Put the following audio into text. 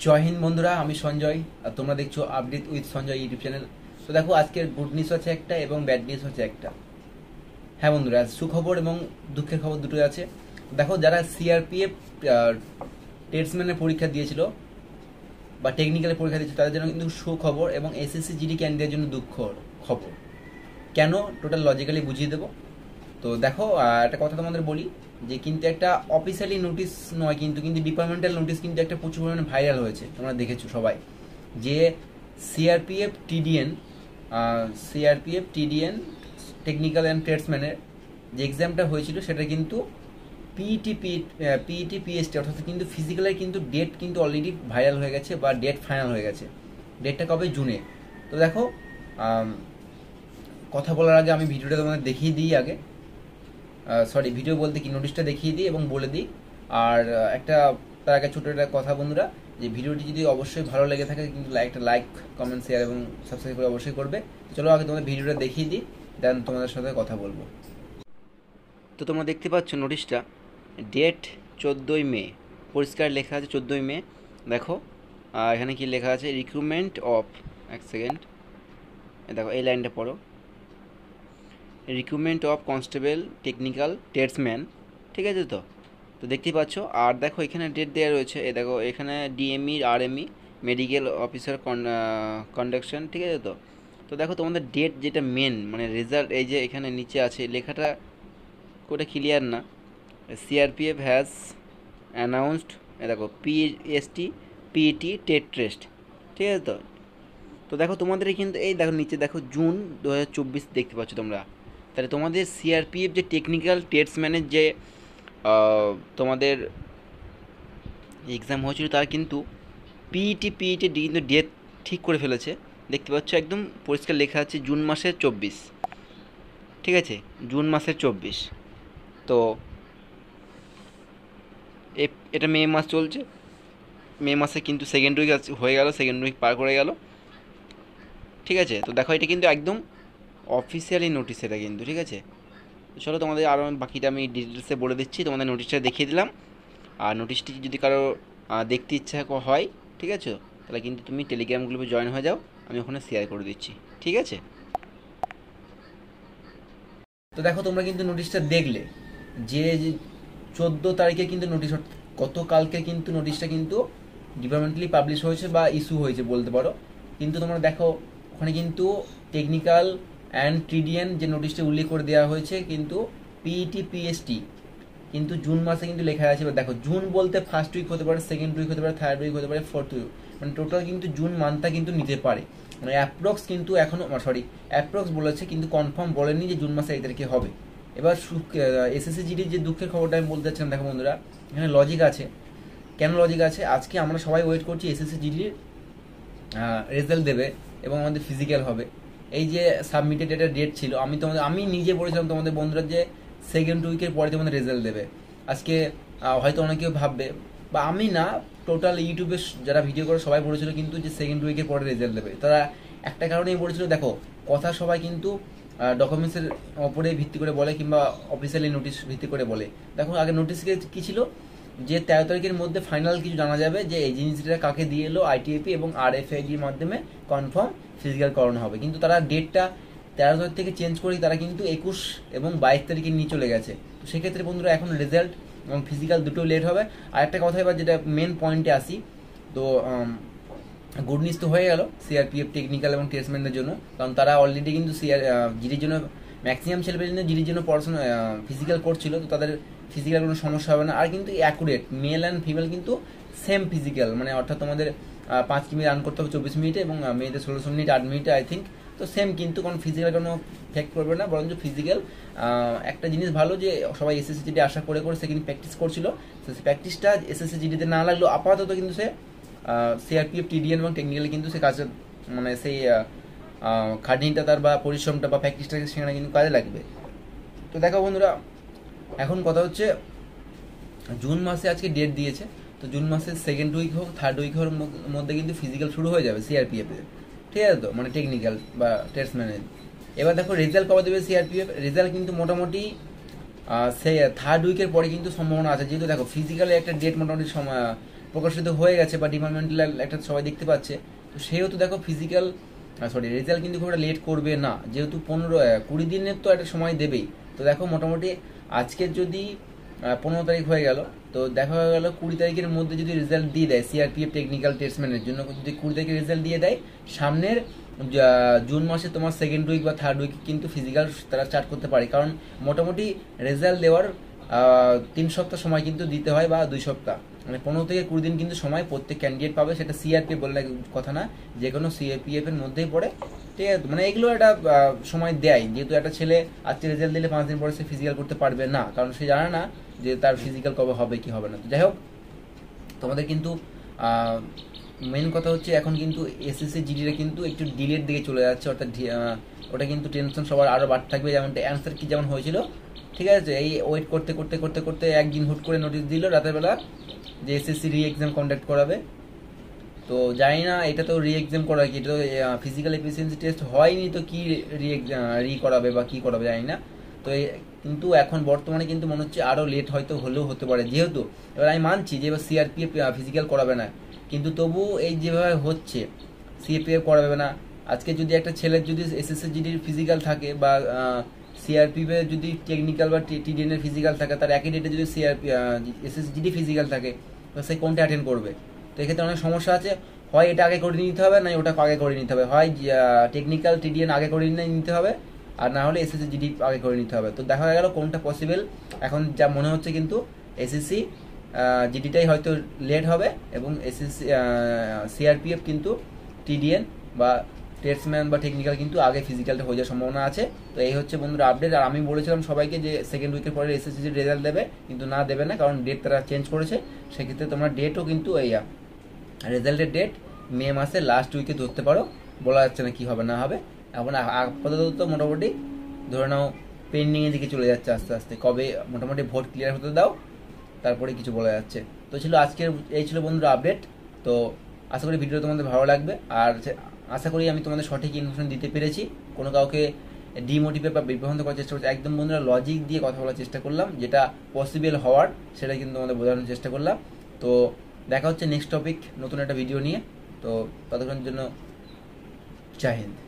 জয় হিন্দ বন্ধুরা, আমি সঞ্জয় আর তোমরা দেখছো update with Sanjay YouTube channel. তো দেখো, আজকের গুড নিউজ আছে একটা এবং ব্যাড নিউজ হচ্ছে একটা। হ্যাঁ বন্ধুরা, সুখবর এবং দুঃখের খবর দুটোই আছে। দেখো, যারা সিআরপিএফ টেটসম্যানের পরীক্ষা দিয়েছিল বা টেকনিক্যালের পরীক্ষা দিয়েছিল তাদের জন্য কিন্তু সুখবর, এবং এসএসসি জিডি ক্যান্ডিডেটের জন্য দুঃখ খবর। কেন, টোটাল লজিক্যালি বুঝিয়ে দেবো। তো দেখো, একটা কথা তোমাদের বলি যে কিন্তু একটা অফিসিয়ালি নোটিশ নয়, কিন্তু কিন্তু ডিপার্টমেন্টাল নোটিশ কিন্তু একটা প্রচুর পরিমাণে ভাইরাল হয়েছে, তোমরা দেখেছো সবাই, যে সিআরপিএফ টিডিএন টেকনিক্যাল অ্যান্ড ট্রেডসম্যানের যে এক্সামটা হয়েছিল সেটা কিন্তু পিইটি পিএসটি অর্থাৎ কিন্তু ফিজিক্যালের কিন্তু ডেট কিন্তু অলরেডি ভাইরাল হয়ে গেছে বা ডেট ফাইনাল হয়ে গেছে। ডেটটা কবে? জুনে। তো দেখো, কথা বলার আগে আমি ভিডিওটা তোমাদের দেখিয়ে দিই আগে। ভিডিও বলতে কি, নোটিশটা দেখিয়ে দিই এবং বলে দিই। আর একটা তার আগে ছোটো একটা কথা বন্ধুরা, যে ভিডিওটি যদি অবশ্যই ভালো লেগে থাকে কিন্তু একটা লাইক, কমেন্ট, শেয়ার এবং সাবস্ক্রাইব করে অবশ্যই করবে। চলো আগে তোমাদের ভিডিওটা দেখিয়ে দিই, দেন তোমাদের সাথে কথা বলবো। তো তোমরা দেখতে পাচ্ছ নোটিশটা, ডেট 14ই মে, পরিষ্কার লেখা আছে 14ই মে। দেখো, এখানে কি লেখা আছে, রিক্রুটমেন্ট অফ, এক সেকেন্ড, দেখো এই লাইনটা পড়ো, recruitment of constable technical tradesman, ঠিক আছে? তো তো দেখতেই পাচ্ছ। আর দেখো এখানে ডেট দেওয়া রয়েছে, এ দেখো এখানে ডিএমই আরএমই মেডিকেল অফিসার কন্ডাকশন, ঠিক আছে? তো তো দেখো তোমাদের ডেট যেটা মেন মানে রেজাল্ট, এই যে এখানে নিচে আছে লেখাটা, কোটা ক্লিয়ার না। সিআরপিএফ হ্যাজ অ্যানাউন্সড, এ দেখো পিএসটি পিইটি টেট টেস্ট, ঠিক আছে? তো তো দেখো তোমাদের কিন্তু এই দেখো নিচে দেখো জুন 2024 দেখতে পাচ্ছ তোমরা। তাহলে তোমাদের সিআরপিএফ যে টেকনিক্যাল ট্রেডসম্যানের যে তোমাদের এক্সাম হয়েছিল তার কিন্তু পিইটি কিন্তু ডেট ঠিক করে ফেলেছে। দেখতে পাচ্ছ একদম পরিষ্কার লেখা আছে জুন মাসের 24, ঠিক আছে? জুন মাসের 24। তো এটা মে মাস চলছে, মে মাসে কিন্তু সেকেন্ড উইক হয়ে গেল, সেকেন্ড উইক পার করে গেল, ঠিক আছে? তো দেখো এটা কিন্তু একদম অফিসিয়ালি নোটিশ এটা কিন্তু, ঠিক আছে? চলো তোমাদের আরও বাকিটা আমি ডিটেলসে বলে দিচ্ছি, তোমাদের নোটিশটা দেখিয়ে দিলাম। আর নোটিশটি যদি কারো দেখতে ইচ্ছা হয়, ঠিক আছে, তাহলে কিন্তু তুমি টেলিগ্রাম গ্রুপে জয়েন হয়ে যাও, আমি ওখানে শেয়ার করে দিচ্ছি, ঠিক আছে? তো দেখো তোমরা কিন্তু নোটিশটা দেখলে, যে 14 তারিখে কিন্তু নোটিশ, গতকালকে কিন্তু নোটিশটা কিন্তু ডিপার্টমেন্টালি পাবলিশ হয়েছে বা ইস্যু হয়েছে বলতে পারো। কিন্তু তোমরা দেখো ওখানে কিন্তু টেকনিক্যাল অ্যান্ড টিডিএন যে নোটিশটা উল্লেখ করে দেওয়া হয়েছে কিন্তু পিইটি পিএসটি কিন্তু জুন মাসে কিন্তু লেখা আছে। দেখো, জুন বলতে ফার্স্ট উইক হতে পারে, সেকেন্ড উইক হতে পারে, থার্ড উইক হতে পারে, ফোর্থ উইক, মানে টোটাল কিন্তু জুন মান্থটা কিন্তু নিতে পারে। মানে অ্যাপ্রক্স কিন্তু এখনো অ্যাপ্রক্স বলেছে কিন্তু কনফার্ম বলেনি যে জুন মাসে এই তারিখে হবে। এবার এসএসসি জিডির যে দুঃখের খবরটা আমি বলতে চাচ্ছিলাম, দেখো বন্ধুরা, এখানে লজিক আছে। কেন লজিক আছে? আজকে আমরা সবাই ওয়েট করছি এসএসসি জিডির রেজাল্ট দেবে এবং আমাদের ফিজিক্যাল হবে। এই যে সাবমিটেড একটা ডেট ছিল, আমি নিজে বলেছিলাম তোমাদের বন্ধুরা যে সেকেন্ড উইকের পরে তোমাদের রেজাল্ট দেবে। আজকে হয়তো অনেকেও ভাববে, বা আমি না, টোটাল ইউটিউবে যারা ভিডিও করে সবাই বলেছিল কিন্তু যে সেকেন্ড উইকের পরে রেজাল্ট দেবে। তারা একটা কারণেই বলেছিল, দেখো কথা সবাই কিন্তু ডকুমেন্টসের ওপরে ভিত্তি করে বলে কিংবা অফিসিয়ালি নোটিশ ভিত্তি করে বলে। দেখো আগে নোটিশ কী ছিল, যে 13 তারিখের মধ্যে ফাইনাল কিছু জানা যাবে যে এই জিনিসটা কাকে দিয়ে এলো, আইটিএপি এবং আরএফআইডির মাধ্যমে কনফার্ম ফিজিক্যাল করানো হবে। কিন্তু তারা ডেটটা 13 তারিখ থেকে চেঞ্জ করে তারা কিন্তু 21 এবং 22 তারিখে নিয়ে চলে গেছে। তো সেক্ষেত্রে বন্ধুরা এখন রেজাল্ট এবং ফিজিক্যাল দুটোই লেট হবে। আর একটা কথা, এবার যেটা মেন পয়েন্টে আসি, তো গুড নিউজ তো হয়ে গেল সিআরপিএফ টেকনিক্যাল এবং ট্রেডসম্যানদের জন্য, কারণ তারা অলরেডি কিন্তু জিডির জন্য ম্যাক্সিমাম ছেলেপেলে জিডির জন্য পড়াশোনা ফিজিক্যাল করছিল, তো তাদের ফিজিক্যাল কোনো সমস্যা হবে না। আর কিন্তু অ্যাকুরেট মেল অ্যান্ড ফিমেল কিন্তু সেম ফিজিক্যাল, মানে অর্থাৎ তোমাদের 5 কিমি রান করতে হবে 24 মিনিটে এবং মেয়েদের 16 মিনিট 8 মিনিটে আই থিঙ্ক। তো সেম কিন্তু কোনো ফিজিক্যাল কোনো ফেক্ট করবে না, বরঞ্চ ফিজিক্যাল একটা জিনিস ভালো যে সবাই এসএসসি জিডি আশা করে সে কিন্তু প্র্যাকটিস করছিল। তো সেই প্র্যাকটিসটা এসএসসি জিডিতে না লাগলেও আপাতত কিন্তু সে সিআরপিএফ টিডিএন এবং টেকনিক্যালি কিন্তু সে কাজে, মানে সেই খাটনিটা তার বা পরিশ্রমটা বা প্র্যাকটিসটা সেখানে কিন্তু কাজে লাগবে। তো দেখো বন্ধুরা, এখন কথা হচ্ছে জুন মাসে আজকে ডেট দিয়েছে, তো জুন মাসের সেকেন্ড উইক হোক থার্ড উইক হোক মধ্যে কিন্তু ফিজিক্যাল শুরু হয়ে যাবে সিআরপিএফ এর, ঠিক আছে? তো মানে টেকনিক্যাল বা ট্রেডসম্যানের। এবার দেখো রেজাল্ট কবে দেবে সিআরপিএফ, রেজাল্ট কিন্তু মোটামুটি সে থার্ড উইকের পরে কিন্তু সম্ভাবনা আছে, যেহেতু দেখো ফিজিক্যালে একটা ডেট মোটামুটি প্রকাশিত হয়ে গেছে বা ডিপার্টমেন্টাল একটা সবাই দেখতে পাচ্ছে, তো সেহেতু দেখো রেজাল্ট কিন্তু খুব একটা লেট করবে না, যেহেতু 20 দিনের তো একটা সময় দেবেই। তো দেখো মোটামুটি আজকের যদি 15 তারিখ হয়ে গেল, তো দেখা গেল 20 তারিখের মধ্যে যদি রেজাল্ট দিয়ে দেয় সিআরপিএফ টেকনিক্যাল টেস্টম্যানের জন্য, যদি 20 তারিখে রেজাল্ট দিয়ে দেয়, সামনের জুন মাসে তোমার সেকেন্ড উইক বা থার্ড উইক কিন্তু ফিজিক্যাল তারা স্টার্ট করতে পারে। কারণ মোটামুটি রেজাল্ট দেওয়ার 3 সপ্তাহ সময় কিন্তু দিতে হয় বা 2 সপ্তাহ, মানে 15 থেকে 20 দিন কিন্তু সময় প্রত্যেক ক্যান্ডিডেট পাবে। সেটা সিআরপিএফ বলে কথা না, যে কোনো সিআরপিএফ এর মধ্যেই পড়ে, ঠিক আছে। মানে এগুলো একটা সময় দেয়, যেহেতু একটা ছেলে আজকে রেজাল্ট দিলে 5 দিন পরে সে ফিজিক্যাল করতে পারবে না, কারণ সে জানে না যে তার ফিজিক্যাল কবে হবে কি হবে না। তো যাই হোক, তোমাদের কিন্তু মেন কথা হচ্ছে এখন কিন্তু এসএসসি জিডিটা কিন্তু একটু ডিলের দিকে চলে যাচ্ছে, অর্থাৎ ওটা কিন্তু টেনশন সবার আরও বাড়তে থাকবে। যেমন অ্যান্সার কি যেমন হয়েছিল, ঠিক আছে, এই ওয়েট করতে করতে করতে করতে একদিন হুট করে নোটিশ দিল রাতের বেলা যে এসএসসি রি এক্সাম কন্ডাক্ট করাবে। তো জানি না, এটা তো রি এক্সাম করা কি, এটা তো ফিজিক্যাল এফিসিয়েন্সি টেস্ট হয়নি, তো কি রি করাবে বা কি করাবে জানি না। তো কিন্তু এখন বর্তমানে কিন্তু মনে হচ্ছে আরও লেট হয়তো হলেও হতে পারে, যেহেতু এবার আমি মানছি যে এবার সিআরপিএফ ফিজিক্যাল করাবে না, কিন্তু তবু এই যেভাবে হচ্ছে সিএপিএফ করাবে না। আজকে যদি একটা ছেলের যদি এসএসসি জিডির ফিজিক্যাল থাকে বা সিআরপিএফ এর যদি টেকনিক্যাল বা টিডিএন এর ফিজিক্যাল থাকে, তার একই ডেটে যদি এসএসসি জিডি ফিজিক্যাল থাকে, তো সে কোনটা অ্যাটেন্ড করবে? তো এক্ষেত্রে অনেক সমস্যা আছে, হয় এটা আগে করে নিতে হবে, না ওটা আগে করে নিতে হবে, হয় টেকনিক্যাল টিডিএন আগে করে নিতে হবে, আর না হলে এসএসসি জিডি আগে করে নিতে হবে। তো দেখা গেল কোনটা পসিবল এখন যা মনে হচ্ছে, কিন্তু এসএসসি জিডিটাই হয়তো লেট হবে, এবং এসএসসি সিআরপিএফ কিন্তু টিডিএন বা টেস্টম্যান বা টেকনিক্যাল কিন্তু আগে ফিজিক্যালটা হয়ে যাওয়ার সম্ভাবনা আছে। তো এই হচ্ছে বন্ধুরা আপডেট। আর আমি বলেছিলাম সবাইকে যে সেকেন্ড উইকের পরে এসএসসি রেজাল্ট দেবে, কিন্তু না দেবে না, কারণ ডেট তারা চেঞ্জ করেছে। সেক্ষেত্রে তোমরা ডেটও কিন্তু এই রেজাল্টের ডেট মে মাসের লাস্ট উইকে ধরতে পারো, বলা যাচ্ছে না কি হবে না হবে। এখন আপাতত মোটামুটি ধরে নাও পেন্ডিংয়ের দিকে চলে যাচ্ছে আস্তে আস্তে, কবে মোটামুটি ভোট ক্লিয়ার হতে দাও, তারপরে কিছু বলা যাচ্ছে। তো ছিল এই ছিল বন্ধুরা আপডেট। তো আশা করি ভিডিও তোমাদের ভালো লাগবে, আর আশা করি আমি তোমাদের সঠিক ইনফরমেশন দিতে পেরেছি, কোনো কাউকে ডিমোটিভেট বা বিভ্রান্ত করার চেষ্টা করছি, একদম বন্ধুরা লজিক দিয়ে কথা বলার চেষ্টা করলাম, যেটা পসিবল হওয়ার সেটা কিন্তু তোমাদের বোঝানোর চেষ্টা করলাম। তো দেখা হচ্ছে নেক্সট টপিক নতুন একটা ভিডিও নিয়ে। তো ততক্ষণের জন্য জয় হিন্দ।